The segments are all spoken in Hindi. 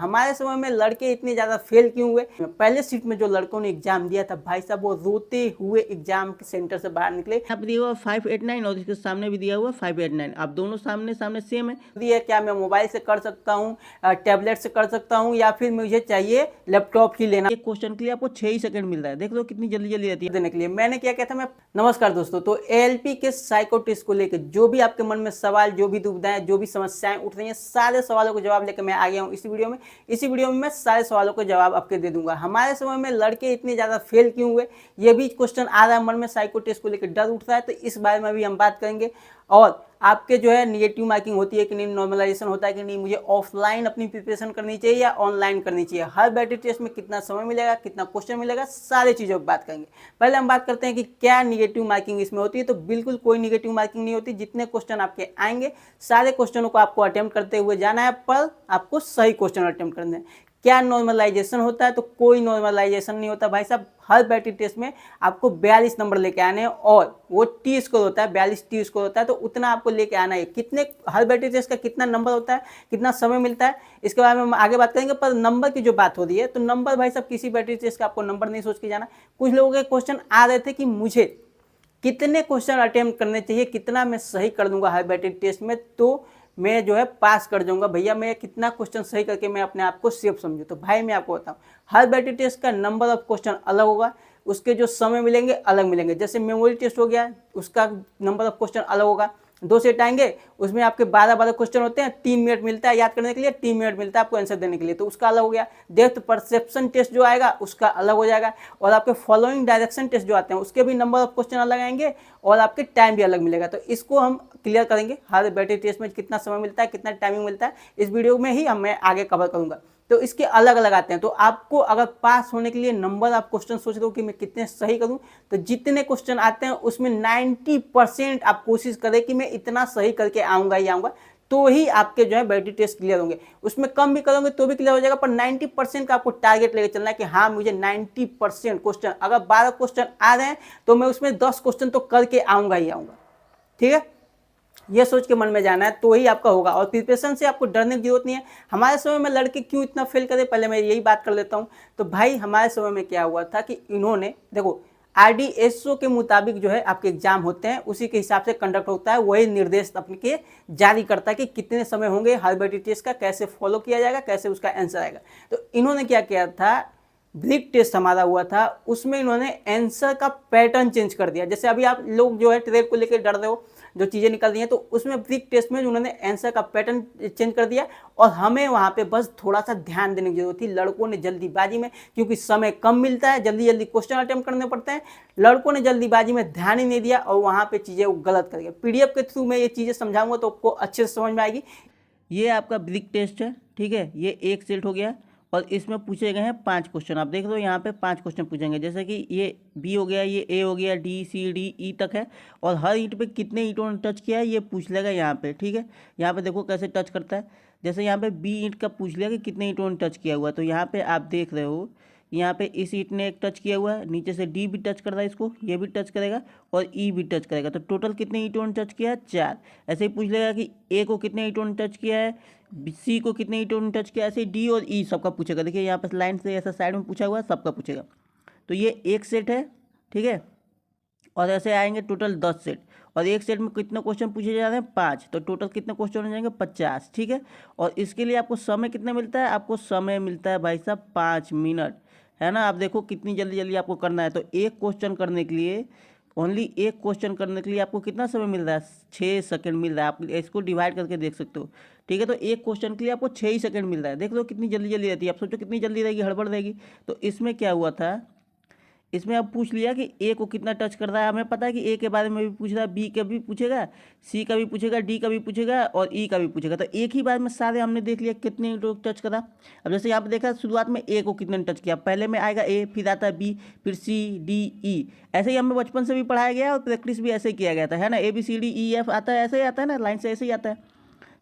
हमारे समय में लड़के इतने ज़्यादा फेल क्यों हुए? पहले सीट में जो लड़कों ने एग्जाम दिया था भाई साहब, वो रोते हुए एग्जाम के सेंटर से बाहर निकले। यहाँ पे दिया हुआ 589 और इसके सामने भी दिया हुआ 589। आप दोनों सामने सामने सेम है। ये क्या मैं मोबाइल से कर सकता हूँ, टैबलेट से कर सकता हूँ, या फिर मुझे चाहिए लैपटॉप ही लेना? एक क्वेश्चन के लिए आपको 6 ही सेकंड मिल रहा है। देख लो कितनी जल्दी जल्दी रहती है देने के लिए मैंने क्या किया था मैं। नमस्कार दोस्तों, तो एएलपी के साइको टेस्ट को लेकर जो भी आपके मन में सवाल, जो भी दुविधाएं, जो भी समस्याएं उठ रही हैं, सारे सवालों को जवाब लेकर मैं आ गया हूं इसी वीडियो में मैं सारे सवालों को जवाब आपके दे दूंगा। हमारे समय में लड़के इतने ज्यादा फेल क्यों हुए, ये भी क्वेश्चन आ रहा है मन में, साइको टेस्ट को लेकर डर उठ रहा है, तो इस बारे में भी हम बात करेंगे। और आपके जो है निगेटिव मार्किंग होती है कि नहीं, नॉर्मलाइजेशन होता है कि नहीं, मुझे ऑफलाइन अपनी प्रिपरेशन करनी चाहिए या ऑनलाइन करनी चाहिए, हर बैटरी टेस्ट में कितना समय मिलेगा, कितना क्वेश्चन मिलेगा, सारी चीज़ों की बात करेंगे। पहले हम बात करते हैं कि क्या निगेटिव मार्किंग इसमें होती है। तो बिल्कुल कोई निगेटिव मार्किंग नहीं होती। जितने क्वेश्चन आपके आएंगे सारे क्वेश्चनों को आपको अटेम्प्ट करते हुए जाना है, पर आपको सही क्वेश्चन अटेम्प्ट करने हैं। क्या नॉर्मलाइजेशन होता है? तो कोई नॉर्मलाइजेशन नहीं होता भाई साहब। हर बैटरी टेस्ट में आपको 42 नंबर लेके आने हैं और वो टी स्कोर होता है, 42 टी स्कोर होता है, तो उतना आपको लेके आना है। कितने हर बैटरी टेस्ट का कितना नंबर होता है, कितना समय मिलता है, इसके बारे में हम आगे बात करेंगे। पर नंबर की जो बात हो रही है, तो नंबर भाई साहब किसी बैटरी टेस्ट का आपको नंबर नहीं सोच के जाना। कुछ लोगों के क्वेश्चन आ रहे थे कि मुझे कितने क्वेश्चन अटेम्प्ट करने चाहिए, कितना मैं सही कर दूंगा हर बैटरी टेस्ट में तो मैं जो है पास कर जाऊंगा। भैया मैं कितना क्वेश्चन सही करके मैं अपने आप को सेफ समझूं? तो भाई मैं आपको बताऊं, हर बैटरी टेस्ट का नंबर ऑफ क्वेश्चन अलग होगा, उसके जो समय मिलेंगे अलग मिलेंगे। जैसे मेमोरी टेस्ट हो गया, उसका नंबर ऑफ क्वेश्चन अलग होगा। 2 सेट आएंगे, उसमें आपके 12 क्वेश्चन होते हैं, 3 मिनट मिलता है याद करने के लिए, 3 मिनट मिलता है आपको आंसर देने के लिए, तो उसका अलग हो गया। डेप्थ परसेप्शन टेस्ट जो आएगा उसका अलग हो जाएगा। और आपके फॉलोइंग डायरेक्शन टेस्ट जो आते हैं उसके भी नंबर ऑफ क्वेश्चन अलग आएंगे और आपके टाइम भी अलग मिलेगा। तो इसको हम क्लियर करेंगे, हर बैटरी टेस्ट में कितना समय मिलता है, कितना टाइमिंग मिलता है, इस वीडियो में ही मैं आगे कवर करूंगा। तो इसके अलग अलग आते हैं। तो आपको अगर पास होने के लिए नंबर आप क्वेश्चन सोच रहे हो कि मैं कितने सही करूं, तो जितने क्वेश्चन आते हैं उसमें 90% आप कोशिश करें कि मैं इतना सही करके आऊंगा ही आऊंगा, तो ही आपके जो है बैटरी टेस्ट क्लियर होंगे। उसमें कम भी करोगे तो भी क्लियर हो जाएगा, पर 90% का आपको टारगेट लेके चलना है कि हाँ मुझे 90% क्वेश्चन, अगर 12 क्वेश्चन आ रहे हैं तो मैं उसमें 10 क्वेश्चन तो करके आऊंगा ही आऊंगा। ठीक है, ये सोच के मन में जाना है तो ही आपका होगा। और प्रिपरेशन से आपको डरने की जरूरत नहीं है। हमारे समय में लड़के क्यों इतना फेल करे, पहले मैं यही बात कर लेता हूँ। तो भाई हमारे समय में क्या हुआ था कि इन्होंने देखो, आरडीएसओ के मुताबिक जो है आपके एग्जाम होते हैं, उसी के हिसाब से कंडक्ट होता है, वही निर्देश अपने के जारी करता है कि कितने समय होंगे, हर बैटरी टेस्ट का कैसे फॉलो किया जाएगा, कैसे उसका आंसर आएगा। तो इन्होंने क्या किया था, ब्रिक टेस्ट हमारा हुआ था, उसमें इन्होंने आंसर का पैटर्न चेंज कर दिया। जैसे अभी आप लोग जो है ट्रेड को लेकर डर रहे हो, जो चीज़ें निकल रही हैं, तो उसमें ब्रिक टेस्ट में उन्होंने आंसर का पैटर्न चेंज कर दिया। और हमें वहाँ पे बस थोड़ा सा ध्यान देने की जरूरत थी। लड़कों ने जल्दीबाजी में, क्योंकि समय कम मिलता है, जल्दी जल्दी क्वेश्चन अटेम्प्ट करने पड़ते हैं, लड़कों ने जल्दीबाजी में ध्यान ही नहीं दिया और वहाँ पे चीज़ें वो गलत कर गए। पीडीएफ के थ्रू मैं ये चीज़ें समझाऊंगा तो आपको अच्छे से समझ में आएगी। ये आपका ब्रिक टेस्ट है, ठीक है। ये एक सेट हो गया और इसमें पूछे गए हैं 5 क्वेश्चन। आप देख लो यहाँ पे 5 क्वेश्चन पूछेंगे, जैसे कि ये बी हो गया, ये ए हो गया, डी सी डी ई तक है। और हर ईंट पे कितने ईंटों ने टच किया है ये पूछ लेगा यहाँ पे, ठीक है। यहाँ पे देखो कैसे टच करता है। जैसे यहाँ पे बी ईंट का पूछ लिया कि कितने ईंटों ने टच किया हुआ, तो यहाँ पे आप देख रहे हो, यहाँ पे इस ईंट ने एक टच किया हुआ है, नीचे से डी भी टच कर रहा है, इसको ये भी टच करेगा और ई भी टच करेगा। तो टोटल कितने ईंटों ने टच किया है, 4। ऐसे ही पूछ लेगा कि ए को कितने ईंटों ने टच किया है, सी को कितने ईंटों ने टच किया, ऐसे डी और ई सबका पूछेगा। देखिए यहाँ पर लाइन से ऐसा साइड में पूछा हुआ है, सबका पूछेगा। तो ये एक सेट है, ठीक है। और ऐसे आएंगे टोटल 10 सेट, और एक सेट में कितने क्वेश्चन पूछे जा रहे हैं, 5। तो टोटल कितने क्वेश्चन हो जाएंगे, 50, ठीक है। और इसके लिए आपको समय कितना मिलता है, आपको समय मिलता है भाई साहब 5 मिनट, है ना। आप देखो कितनी जल्दी जल्दी आपको करना है। तो एक क्वेश्चन करने के लिए, ओनली एक क्वेश्चन करने के लिए आपको कितना समय मिल रहा है, 6 सेकंड मिल रहा है। आप इसको डिवाइड करके देख सकते हो, ठीक है। तो एक क्वेश्चन के लिए आपको 6 ही सेकंड मिल रहा है। देख लो कितनी जल्दी जल्दी रहती है। आप सोचो कितनी जल्दी रहेगी, हड़बड़ रहेगी। तो इसमें क्या हुआ था, इसमें अब पूछ लिया कि ए को कितना टच कर रहा है। हमें पता है कि ए के बारे में भी पूछ रहा है, बी का भी पूछेगा, सी का भी पूछेगा, डी का भी पूछेगा और ई का भी पूछेगा। तो एक ही बार में सारे हमने देख लिया कितने लोग टच करा। अब जैसे यहाँ पे देखा शुरुआत में ए को कितने टच किया, पहले में आएगा ए, फिर आता है बी, फिर सी डी ई। ऐसे ही हमें बचपन से भी पढ़ाया गया और प्रैक्टिस भी ऐसे ही किया गया था, है ना। A B C D E F आता है, ऐसे ही आता है ना, लाइन से ऐसे ही आता है।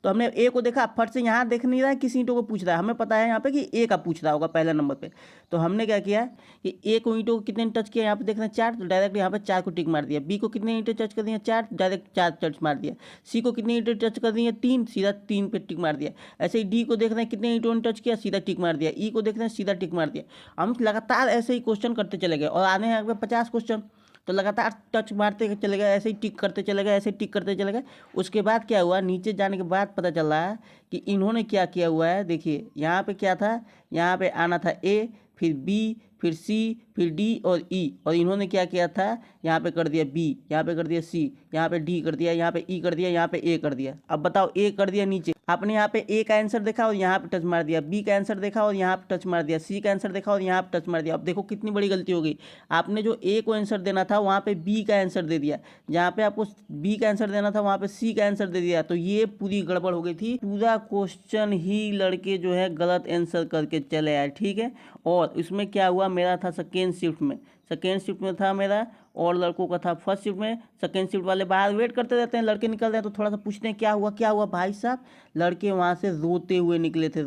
तो हमने ए को देखा, फट से यहाँ देख नहीं रहा है किस ईंटों को पूछ रहा है, हमें पता है यहाँ पे कि ए का पूछ रहा होगा पहला नंबर पे। तो हमने क्या किया कि ए को ईंटों को कितने टच किया, यहाँ पे देख रहे हैं 4, तो डायरेक्ट यहाँ पे 4 को टिक मार दिया। बी को कितने ईंटें टच कर दी हैं 4, डायरेक्ट 4 टच मार दिया। सी को कितनी ईंटें टच कर दी हैं 3, सीधा 3 पे टिक मार दिया। ऐसे ही डी को देख रहे हैं कितने ईंटों ने टच किया, सीधा टिक मार दिया। ई को देख रहे हैं सीधा टिक मार दिया। हम लगातार ऐसे ही क्वेश्चन करते चले गए और आने हैं 50 क्वेश्चन, तो लगातार टच मारते चले गए, ऐसे ही टिक करते चले गए, ऐसे ही टिक करते चले गए। उसके बाद क्या हुआ, नीचे जाने के बाद पता चल रहा है कि इन्होंने क्या किया हुआ है। देखिए यहाँ पे क्या था, यहाँ पे आना था ए, फिर बी, फिर सी, फिर डी और ई, और इन्होंने क्या किया था, यहाँ पे कर दिया बी, यहाँ पे कर दिया सी, यहाँ पे डी कर दिया, यहाँ पे ई कर दिया, यहाँ पे ए कर दिया। अब बताओ, ए कर दिया नीचे, आपने यहाँ पे ए का आंसर देखा और यहाँ पे टच मार दिया, बी का आंसर देखा और यहाँ पे टच मार दिया, सी का आंसर देखा और यहाँ पे टच मार दिया। अब देखो कितनी बड़ी गलती हो गई, आपने जो ए को आंसर देना था वहाँ पे बी का आंसर दे दिया, जहाँ पे आपको बी का आंसर देना था वहाँ पे सी का आंसर दे दिया। तो ये पूरी गड़बड़ हो गई थी, पूरा क्वेश्चन ही लड़के जो है गलत आंसर करके चले आए, ठीक है। और इसमें क्या हुआ, मेरा था सेकेंड शिफ्ट में था मेरा, और लड़कों का था फर्स्ट शिफ्ट में। सेकेंड शिफ्ट वाले बाहर वेट करते रहते हैं, लड़के निकल रहे हैं तो थोड़ा सा पूछते हैं क्या हुआ भाई साहब। लड़के वहाँ से रोते हुए निकले थे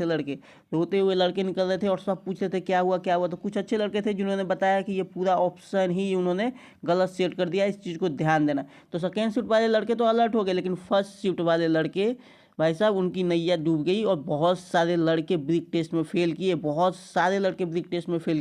लड़के निकल रहे थे और सब पूछ रहे थे क्या हुआ। तो कुछ अच्छे लड़के थे जिन्होंने बताया कि ये पूरा ऑप्शन ही उन्होंने गलत सेट कर दिया, इस चीज़ को ध्यान देना। तो सेकेंड शिफ्ट वाले लड़के तो अलर्ट हो गए, लेकिन फर्स्ट शिफ्ट वाले लड़के भाई साहब उनकी नैया डूब गई और बहुत सारे लड़के ब्रिक टेस्ट में फेल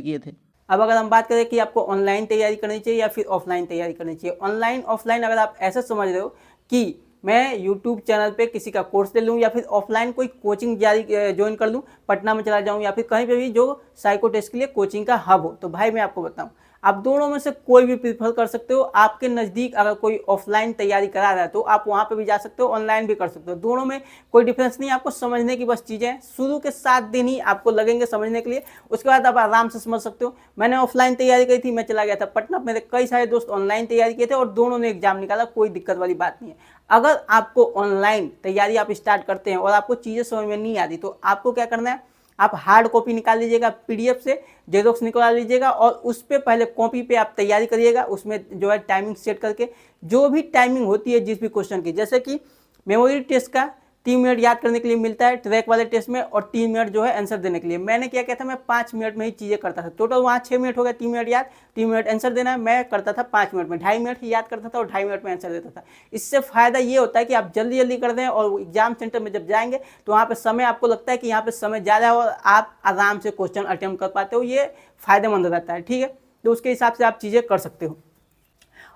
किए थे। अब अगर हम बात करें कि आपको ऑनलाइन तैयारी करनी चाहिए या फिर ऑफलाइन तैयारी करनी चाहिए, ऑनलाइन ऑफलाइन अगर आप ऐसा समझ रहे हो कि मैं यूट्यूब चैनल पे किसी का कोर्स ले लूँ या फिर ऑफलाइन कोई कोचिंग ज्वाइन कर लूँ, पटना में चला जाऊँ या फिर कहीं पे भी जो साइको टेस्ट के लिए कोचिंग का हब हो, तो भाई मैं आपको बताऊँ आप दोनों में से कोई भी प्रीफर कर सकते हो। आपके नज़दीक अगर कोई ऑफलाइन तैयारी करा रहा है तो आप वहाँ पे भी जा सकते हो, ऑनलाइन भी कर सकते हो, दोनों में कोई डिफरेंस नहीं। आपको समझने की बस चीज़ें शुरू के 7 दिन ही आपको लगेंगे समझने के लिए, उसके बाद आप आराम से समझ सकते हो। मैंने ऑफलाइन तैयारी करी थी, मैं चला गया था पटना, मेरे कई सारे दोस्त ऑनलाइन तैयारी किए थे और दोनों ने एग्जाम निकाला, कोई दिक्कत वाली बात नहीं है। अगर आपको ऑनलाइन तैयारी आप स्टार्ट करते हैं और आपको चीज़ें समझ में नहीं आती तो आपको क्या करना है, आप हार्ड कॉपी निकाल लीजिएगा, पीडीएफ से जेरोक्स निकाल लीजिएगा और उस पर पहले कॉपी पे आप तैयारी करिएगा। उसमें जो है टाइमिंग सेट करके, जो भी टाइमिंग होती है जिस भी क्वेश्चन की, जैसे कि मेमोरी टेस्ट का 3 मिनट याद करने के लिए मिलता है ट्रैक वाले टेस्ट में और 3 मिनट जो है आंसर देने के लिए। मैंने क्या किया था, मैं 5 मिनट में ही चीज़ें करता था, टोटल वहाँ 6 मिनट हो गया, 3 मिनट याद, 3 मिनट आंसर देना, मैं करता था 5 मिनट में, 2.5 मिनट ही याद करता था और 2.5 मिनट में आंसर देता था। इससे फ़ायदा ये होता है कि आप जल्दी जल्दी कर दें और एग्जाम सेंटर में जब जाएंगे तो वहाँ पर समय आपको लगता है कि यहाँ पर समय ज़्यादा है और आप आराम से क्वेश्चन अटेम्प्ट कर पाते हो, ये फ़ायदेमंद रहता है, ठीक है। तो उसके हिसाब से आप चीज़ें कर सकते हो।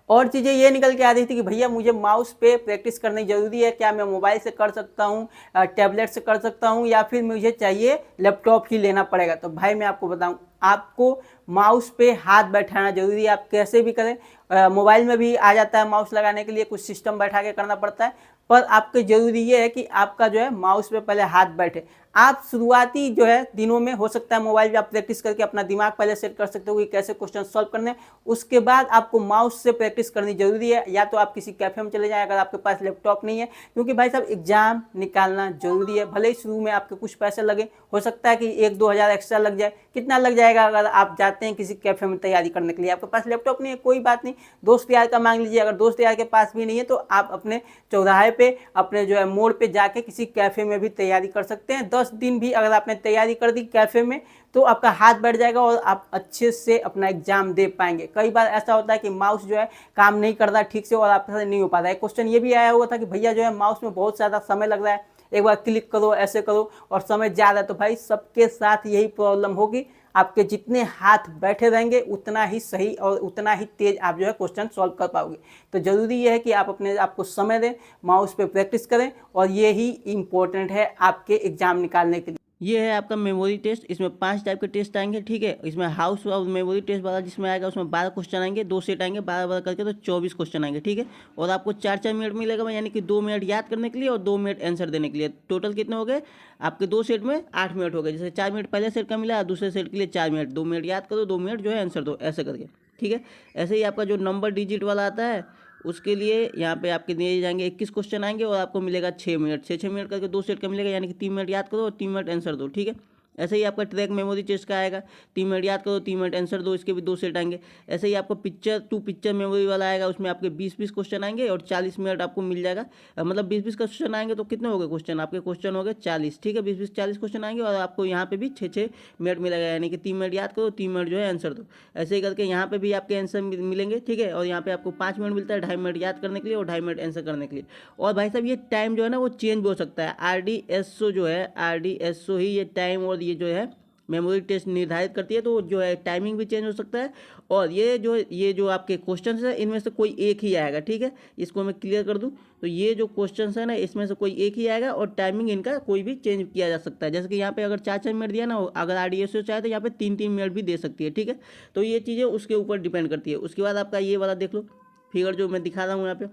और चीज़ें ये निकल के आ रही थी कि भैया मुझे माउस पे प्रैक्टिस करनी ज़रूरी है, क्या मैं मोबाइल से कर सकता हूँ, टैबलेट से कर सकता हूँ या फिर मुझे चाहिए लैपटॉप ही लेना पड़ेगा। तो भाई मैं आपको बताऊँ, आपको माउस पे हाथ बैठाना जरूरी है, आप कैसे भी करें। मोबाइल में भी आ जाता है माउस लगाने के लिए, कुछ सिस्टम बैठा के करना पड़ता है, पर आपके ज़रूरी ये है कि आपका जो है माउस पे पहले हाथ बैठे। आप शुरुआती जो है दिनों में हो सकता है मोबाइल पे आप प्रैक्टिस करके अपना दिमाग पहले सेट कर सकते हो कि कैसे क्वेश्चन सॉल्व करने, उसके बाद आपको माउस से प्रैक्टिस करनी जरूरी है। या तो आप किसी कैफे में चले जाएं अगर आपके पास लैपटॉप नहीं है, क्योंकि भाई साहब एग्जाम निकालना जरूरी है। भले ही शुरू में आपके कुछ पैसे लगे, हो सकता है कि 1-2 हज़ार एक्स्ट्रा लग जाए, कितना लग जाएगा अगर आप जाते हैं किसी कैफे में तैयारी करने के लिए, आपके पास लैपटॉप नहीं है कोई बात नहीं, दोस्त यार का मांग लीजिए। अगर दोस्त यार के पास भी नहीं है तो आप अपने चौराहे पे, अपने जो है मोड़ पे जाके किसी कैफे में भी तैयारी कर सकते हैं। 10 दिन भी अगर आपने तैयारी कर दी कैफे में तो आपका हाथ बैठ जाएगा और आप अच्छे से अपना एग्जाम दे पाएंगे। कई बार ऐसा होता है कि माउस जो है काम नहीं करता ठीक से और आपसे नहीं हो पाता है। क्वेश्चन ये भी आया हुआ था कि भैया जो है माउस में बहुत ज़्यादा समय लग रहा है, एक बार क्लिक करो, ऐसे करो और समय ज़्यादा। तो भाई सबके साथ यही प्रॉब्लम होगी, आपके जितने हाथ बैठे रहेंगे उतना ही सही और उतना ही तेज आप जो है क्वेश्चन सॉल्व कर पाओगे। तो ज़रूरी ये है कि आप अपने आप को समय दें, माउस पे प्रैक्टिस करें और ये ही इम्पोर्टेंट है आपके एग्जाम निकालने के लिए। ये है आपका मेमोरी टेस्ट, इसमें 5 टाइप के टेस्ट आएंगे, ठीक है। इसमें हाउस और मेमोरी टेस्ट वाला जिसमें आएगा उसमें 12 क्वेश्चन आएंगे, 2 सेट आएंगे 12 करके, तो 24 क्वेश्चन आएंगे, ठीक है। और आपको 4-4 मिनट मिलेगा, यानी कि 2 मिनट याद करने के लिए और 2 मिनट आंसर देने के लिए। टोटल कितने हो गए आपके 2 सेट में 8 मिनट हो गए। जैसे 4 मिनट पहले सेट का मिला, दूसरे सेट के लिए 4 मिनट, 2 मिनट याद करो, 2 मिनट जो है आंसर दो, ऐसे करके, ठीक है। ऐसे ही आपका जो नंबर डिजिट वाला आता है उसके लिए यहाँ पे आपके दिए जाएंगे 21 क्वेश्चन आएंगे और आपको मिलेगा 6 मिनट, 6 मिनट करके 2 सेट का मिलेगा, यानी कि 3 मिनट याद करो और 3 मिनट आंसर दो, ठीक है। ऐसे ही आपका ट्रैक मेमोरी टेस्ट का आएगा, 3 मिनट याद करो, 3 मिनट आंसर दो, इसके भी 2 सेट आएंगे। ऐसे ही आपका पिक्चर टू पिक्चर मेमोरी वाला आएगा, उसमें आपके 20-20 क्वेश्चन आएंगे और 40 मिनट आपको मिल जाएगा। मतलब 20-20 क्वेश्चन आएंगे तो कितने हो गए क्वेश्चन, आपके क्वेश्चन हो गए 40, ठीक है। 20-20 40 क्वेश्चन आएंगे और आपको यहाँ पे भी 6-6 मिनट मिलेगा, यानी कि 3 मिनट याद करो, 3 मिनट जो है आंसर दो। ऐसे ही करके यहाँ पे भी आपके आंसर मिलेंगे, ठीक है। और यहाँ पे आपको 5 मिनट मिलता है, 2.5 मिनट याद करने के लिए और 2.5 मिनट आंसर करने के लिए। और भाई साहब ये टाइम जो है ना वो चेंज भी हो सकता है। RDSO जो है, RDSO ही ये टाइम और ये जो है मेमोरी टेस्ट निर्धारित करती है, तो जो है टाइमिंग भी चेंज हो सकता है। और ये जो आपके क्वेश्चंस है इनमें से कोई एक ही आएगा, ठीक है। इसको मैं क्लियर कर दूं तो ये जो क्वेश्चंस है ना इसमें से कोई एक ही आएगा और टाइमिंग इनका कोई भी चेंज किया जा सकता है। जैसे कि यहाँ पे अगर 4-4 मिनट दिया ना, अगर RDSO चाहे तो यहाँ पे 3-3 मिनट भी दे सकती है, ठीक है। तो ये चीज़ें उसके ऊपर डिपेंड करती है। उसके बाद आपका ये वाला देख लो फिगर जो मैं दिखा रहा हूँ यहाँ पे,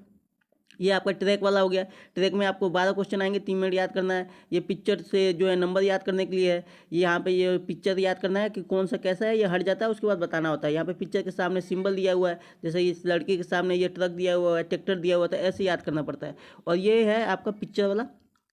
ये आपका ट्रैक वाला हो गया। ट्रैक में आपको 12 क्वेश्चन आएंगे, 3 मिनट याद करना है। ये पिक्चर से जो है नंबर याद करने के लिए है। ये यहाँ पे ये पिक्चर याद करना है कि कौन सा कैसा है, ये हट जाता है उसके बाद बताना होता है। यहाँ पे पिक्चर के सामने सिंबल दिया हुआ है, जैसे इस लड़की के सामने ये ट्रक दिया हुआ है, ट्रैक्टर दिया हुआ था, ऐसे याद करना पड़ता है। और ये है आपका पिक्चर वाला,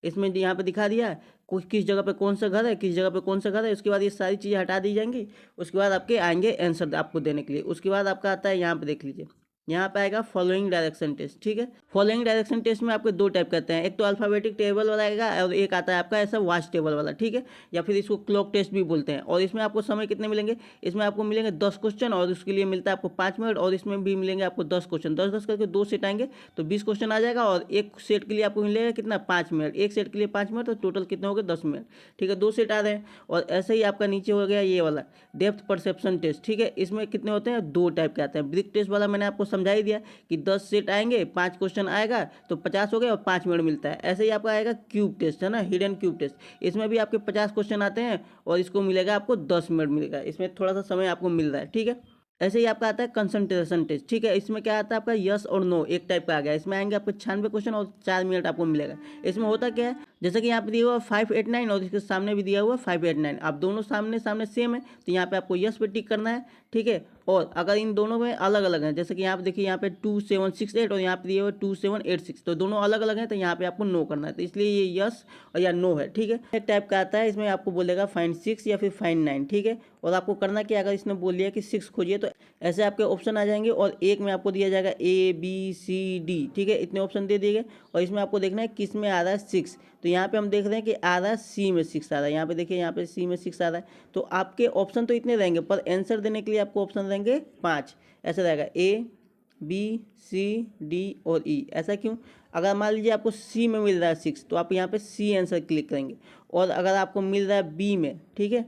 इसमें यहाँ पे दिखा दिया है किस जगह पे कौन सा घर है, किस जगह पे कौन सा घर है। उसके बाद ये सारी चीज़ें हटा दी जाएंगी। उसके बाद आपके आएंगे आंसर आपको देने के लिए। उसके बाद आपका आता है यहाँ पे देख लीजिए, यहाँ पे आएगा फॉलोइंग डायरेक्शन टेस्ट, ठीक है। फॉलोइंग डायरेक्शन टेस्ट में आपके 2 टाइप करते हैं, एक तो अल्फाबेटिक टेबल वाला आएगा और एक आता है आपका ऐसा वॉच टेबल वाला, ठीक है। या फिर इसको क्लॉक टेस्ट भी बोलते हैं। और इसमें आपको समय कितने मिलेंगे, इसमें आपको मिलेंगे 10 क्वेश्चन और उसके लिए मिलता है आपको 5 मिनट। और इसमें भी मिलेंगे आपको 10 क्वेश्चन, 10-10 करके 2 सेट आएंगे तो 20 क्वेश्चन आ जाएगा। और एक सेट के लिए आपको मिलेगा कितना, 5 मिनट। एक सेट के लिए 5 मिनट, तो टोटल कितने हो गए, 10 मिनट, ठीक है। 2 सेट आ रहे हैं। और ऐसे ही आपका नीचे हो गया ये वाला डेप्थ परसेप्शन टेस्ट, ठीक है। इसमें कितने होते हैं, 2 टाइप के आते हैं। ब्रिक टेस्ट वाला मैंने आपको समझा ही दिया कि 10 सेट आएंगे, 5 क्वेश्चन आएगा तो 50 हो गए और 5 मिनट मिलता है। ऐसे ही आपका आएगा क्यूब टेस्ट, है ना, हिडन क्यूब टेस्ट। इसमें भी आपके 50 क्वेश्चन आते हैं और इसको मिलेगा आपको 10 मिनट मिलेगा। इसमें थोड़ा सा समय आपको मिल रहा है, ठीक है। ऐसे ही आपका आता है कंसंट्रेशन टेस्ट, ठीक है। इसमें क्या आता है आपका यस और नो एक टाइप का आ गया। इसमें आएंगे आपको 96 क्वेश्चन और 4 मिनट आपको मिलेगा। इसमें होता क्या है, जैसे कि यहाँ पे दिया हुआ 589 और इसके सामने भी दिया हुआ 589, आप दोनों सामने सामने सेम है तो यहाँ पे आपको यस पे टिक करना है, ठीक है। और अगर इन दोनों में अलग अलग हैं, जैसे कि यहाँ पे देखिए यहाँ पे 2768 और यहाँ पे दिया हुआ 2786, तो दोनों अलग अलग हैं तो यहाँ पे आपको नो करना है। तो इसलिए ये यस और या नो है, ठीक है। एक टाइप का आता है, इसमें आपको बोलेगा फाइंड 6 या फिर फाइंड 9, ठीक है। और आपको करना क्या, अगर इसने बोल दिया कि 6 खोजिए तो ऐसे आपके ऑप्शन आ जाएंगे और एक में आपको दिया जाएगा ABCD, ठीक है। इतने ऑप्शन दे दिए गए और इसमें आपको देखना है किस में आ रहा है 6। तो यहाँ पे हम देख रहे हैं कि आ रहा है C में 6 आ रहा है। यहाँ पे देखिए यहाँ पे C में 6 आ रहा है। तो आपके ऑप्शन तो इतने रहेंगे पर आंसर देने के लिए आपको ऑप्शन रहेंगे 5। ऐसा रहेगा ABCD और E। ऐसा क्यों, अगर मान लीजिए आपको C में मिल रहा है 6 तो आप यहाँ पे C आंसर क्लिक करेंगे। और अगर आपको मिल रहा है B में, ठीक है,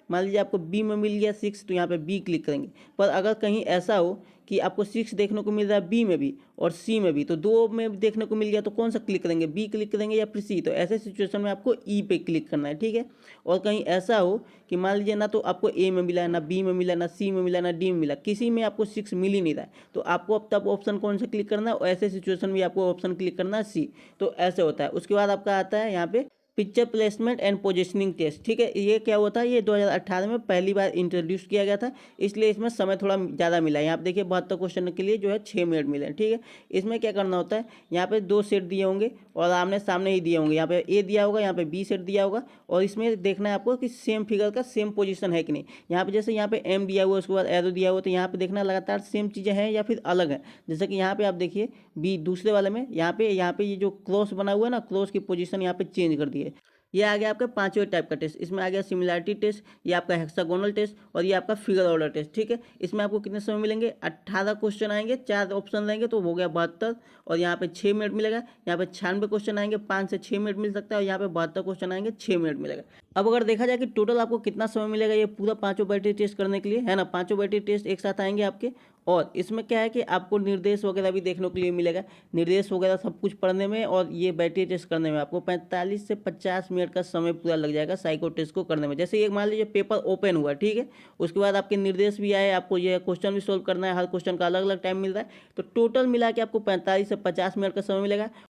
मान लीजिए आपको B में मिल गया 6 तो यहाँ पे B क्लिक करेंगे। पर अगर कहीं ऐसा हो कि आपको 6 देखने को मिल रहा है B में भी और C में भी, तो 2 में देखने को मिल गया तो कौन सा क्लिक करेंगे, B क्लिक करेंगे या फिर C। तो ऐसे सिचुएशन में आपको E पे क्लिक करना है, ठीक है। और कहीं ऐसा हो कि मान लीजिए ना तो आपको A में मिला, ना B में मिला, ना C में मिला, ना D में मिला, किसी में आपको 6 मिल ही नहीं रहा है, तो आपको अब तब ऑप्शन कौन सा क्लिक करना है, और ऐसे सिचुएशन में आपको ऑप्शन क्लिक करना है C। तो ऐसे होता है। उसके बाद आपका आता है यहाँ पे picture placement and positioning test, ठीक है। ये क्या होता है, ये 2018 में पहली बार इंट्रोड्यूस किया गया था, इसलिए इसमें समय थोड़ा ज़्यादा मिला है। यहाँ पे देखिए 72 क्वेश्चन के लिए जो है 6 मिनट मिले, ठीक है। इसमें क्या करना होता है, यहाँ पे 2 सेट दिए होंगे और आमने सामने ही दिए होंगे। यहाँ पे A दिया होगा, यहाँ पे B सेट दिया होगा और इसमें देखना है आपको कि सेम फिगर का सेम पोजीशन है कि नहीं। यहाँ पे जैसे यहाँ पे M दिया हुआ, उसके बाद एरो दिया हुआ, तो यहाँ पे देखना लगातार सेम चीज़ें हैं या फिर अलग है। जैसे कि यहाँ पे आप देखिए B दूसरे वाले में यहाँ पे ये जो क्रॉस बना हुआ है ना, क्रॉस की पोजीशन यहाँ पे चेंज कर दी है। ये आ गया आपका 5वें टाइप का टेस्ट। इसमें आ गया सिमिलैरिटी टेस्ट, ये आपका हेक्सागोनल टेस्ट और ये आपका फिगर ऑर्डर टेस्ट, ठीक है। इसमें आपको कितने समय मिलेंगे, 18 क्वेश्चन आएंगे, 4 ऑप्शन रहेंगे तो हो गया 72 और यहाँ पे 6 मिनट मिलेगा। यहाँ पे 96 क्वेश्चन आएंगे, 5 से 6 मिनट मिल सकता है और यहाँ पे 72 क्वेश्चन आएंगे, 6 मिनट मिलेगा। अब अगर देखा जाए कि टोटल आपको कितना समय मिलेगा ये पूरा 5 बैटरी टेस्ट करने के लिए, है ना, 5 बैटरी टेस्ट एक साथ आएंगे आपके। और इसमें क्या है कि आपको निर्देश वगैरह भी देखने के लिए मिलेगा, निर्देश वगैरह सब कुछ पढ़ने में और ये बैटरी टेस्ट करने में आपको 45 से 50 मिनट का समय पूरा लग जाएगा साइको टेस्ट को करने में। जैसे एक मान लीजिए पेपर ओपन हुआ, ठीक है, उसके बाद आपके निर्देश भी आए, आपको ये क्वेश्चन भी सोल्व करना है, हर क्वेश्चन का अलग अलग टाइम मिल रहा है, तो टोटल मिला के आपको 45 से 50 मिनट का समय मिलेगा।